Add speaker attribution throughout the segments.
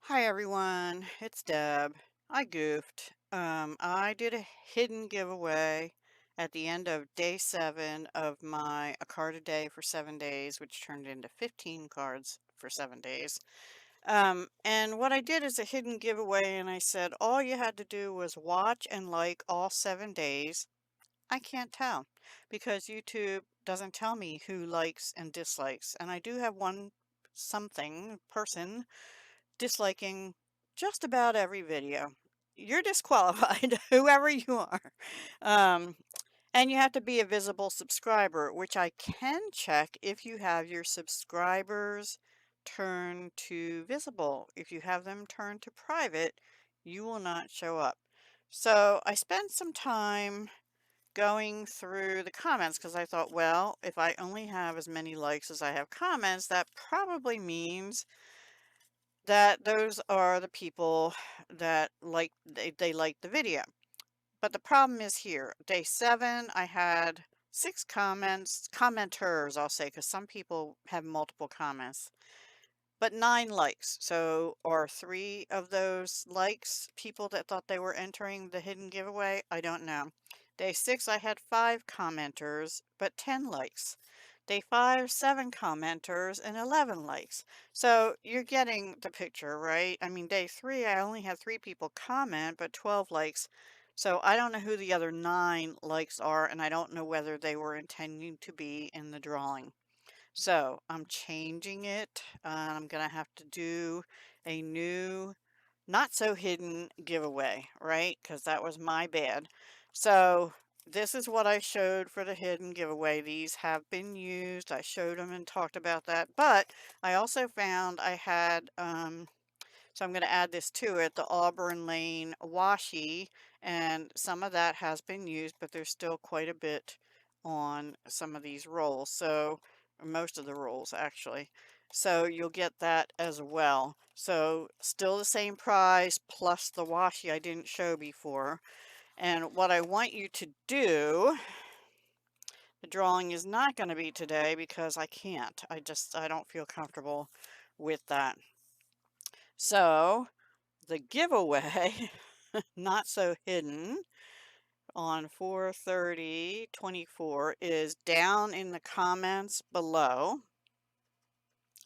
Speaker 1: Hi everyone, it's Deb. I goofed. I did a hidden giveaway at the end of day 7 of my a card a day for 7 days, which turned into 15 cards for 7 days. And what I did is a hidden giveaway, and I said all you had to do was watch and like all 7 days. I can't tell because YouTube doesn't tell me who likes and dislikes, and I do have one something person disliking just about every video. You're disqualified, whoever you are. Um, and you have to be a visible subscriber, which I can check if you have your subscribers turned to visible. If you have them turned to private, you will not show up. So I spent some time going through the comments because I thought, well, if I only have as many likes as I have comments, that probably means that those are the people that they like the video. But the problem is here, day 7, I had 6 commenters, I'll say, because some people have multiple comments, but 9 likes. So are 3 of those likes people that thought they were entering the hidden giveaway? I don't know. Day 6, I had 5 commenters, but 10 likes. Day 5, 7 commenters and 11 likes. So you're getting the picture, right? I mean, day 3, I only had 3 people comment, but 12 likes. So I don't know who the other 9 likes are, and I don't know whether they were intending to be in the drawing. So I'm changing it. I'm going to have to do a new, not so hidden giveaway, right? Because that was my bad. So this is what I showed for the hidden giveaway. These have been used. I showed them and talked about that. But I also found I had, so I'm going to add this to it, the Auburn Lane washi, and some of that has been used, but there's still quite a bit on some of these rolls. So most of the rolls actually. So you'll get that as well. So still the same price plus the washi I didn't show before. And what I want you to do, the drawing is not going to be today because I can't. I don't feel comfortable with that. So the giveaway, not so hidden, on 4/30/24 is down in the comments below.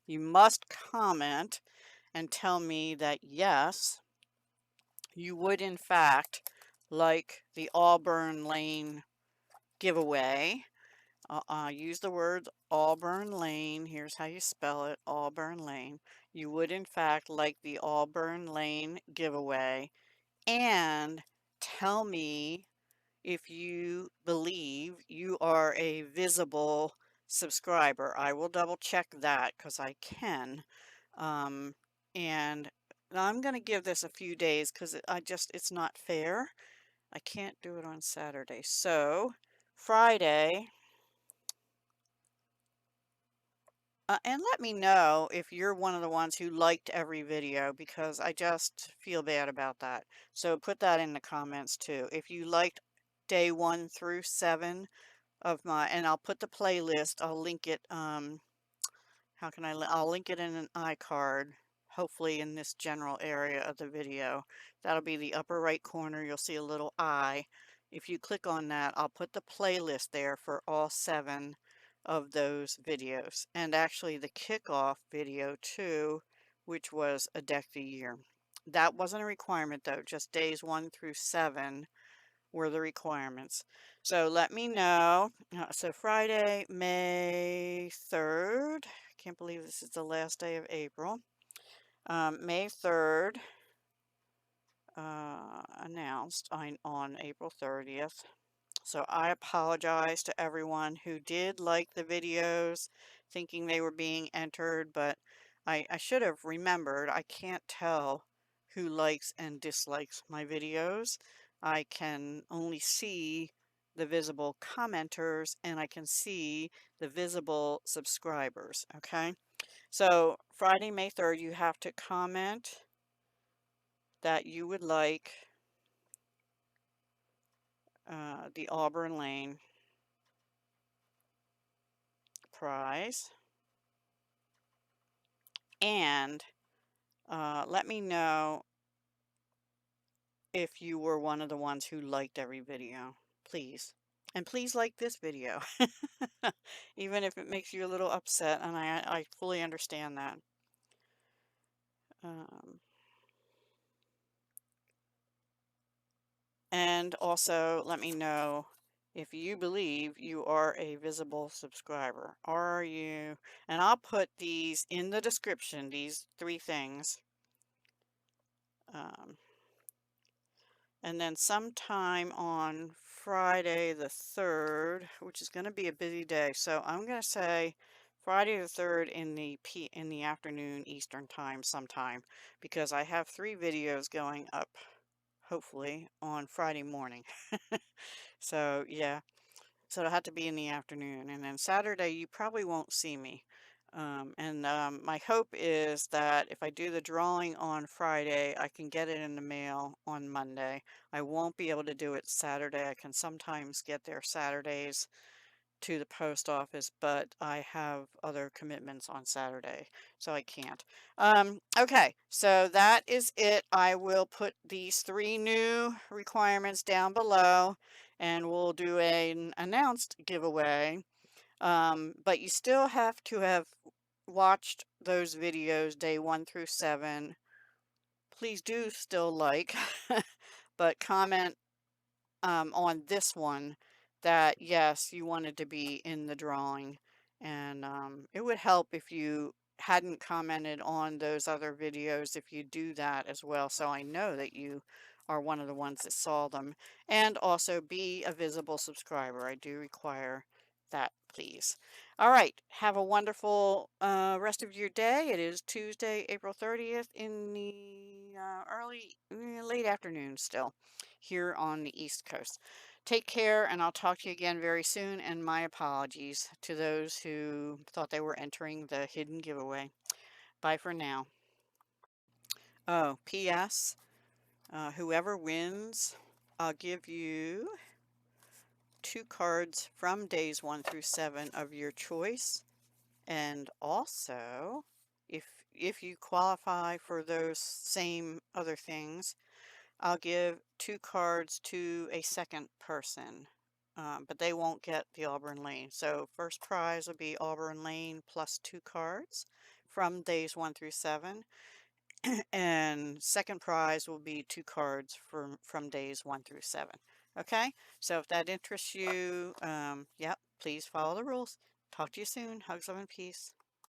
Speaker 1: You must comment and tell me that yes, you would in fact like the Auburn Lane giveaway. Use the word Auburn Lane. Here's how you spell it, Auburn Lane. You would in fact like the Auburn Lane giveaway. And tell me if you believe you are a visible subscriber. I will double check that because I can. Um, and I'm going to give this a few days because it's not fair. I can't do it on Saturday. So Friday, and let me know if you're one of the ones who liked every video because I just feel bad about that. So put that in the comments too. If you liked day 1 through 7 of my, and I'll put the playlist, I'll link it, I'll link it in an iCard, hopefully in this general area of the video. That'll be the upper right corner. You'll see a little eye. If you click on that, I'll put the playlist there for all 7 of those videos. And actually the kickoff video too, which was a deck the year. That wasn't a requirement though, just days 1 through 7 were the requirements. So let me know. So Friday, May 3rd. Can't believe this is the last day of April. May 3rd, announced on April 30th. So I apologize to everyone who did like the videos, thinking they were being entered, but I should have remembered I can't tell who likes and dislikes my videos. I can only see the visible commenters and I can see the visible subscribers, okay? So Friday, May 3rd, you have to comment that you would like the Auburn Lane prize, and Let me know if you were one of the ones who liked every video, please. And please like this video, even if it makes you a little upset, and I fully understand that. Um, and also let me know if you believe you are a visible subscriber. Are you? And I'll put these in the description, these 3 things. Um, And then sometime on Friday the 3rd, which is going to be a busy day. So I'm going to say Friday the 3rd in the afternoon Eastern time sometime, because I have 3 videos going up hopefully on Friday morning. So yeah. So it'll have to be in the afternoon. And then Saturday, you probably won't see me. My hope is that if I do the drawing on Friday, I can get it in the mail on Monday. I won't be able to do it Saturday. I can sometimes get there Saturdays to the post office, but I have other commitments on Saturday, so I can't. Okay, so that is it. I will put these 3 new requirements down below, and we'll do an announced giveaway. But you still have to have watched those videos day 1 through 7. Please do still like, but comment on this one that yes, you wanted to be in the drawing. And it would help if you hadn't commented on those other videos, if you do that as well, so I know that you are one of the ones that saw them. And also be a visible subscriber. I do require that, please. All right, have a wonderful rest of your day. It is Tuesday, April 30th in the late afternoon still here on the East Coast. Take care, and I'll talk to you again very soon, and my apologies to those who thought they were entering the hidden giveaway. Bye for now. Oh, P.S. Whoever wins, I'll give you 2 cards from days 1 through 7 of your choice. And also, if you qualify for those same other things, I'll give 2 cards to a second person, but they won't get the Auburn Lane. So first prize will be Auburn Lane plus 2 cards from days 1 through 7. And second prize will be 2 cards from days 1 through 7. Okay, so if that interests you, yep, please follow the rules. Talk to you soon. Hugs, love, and peace.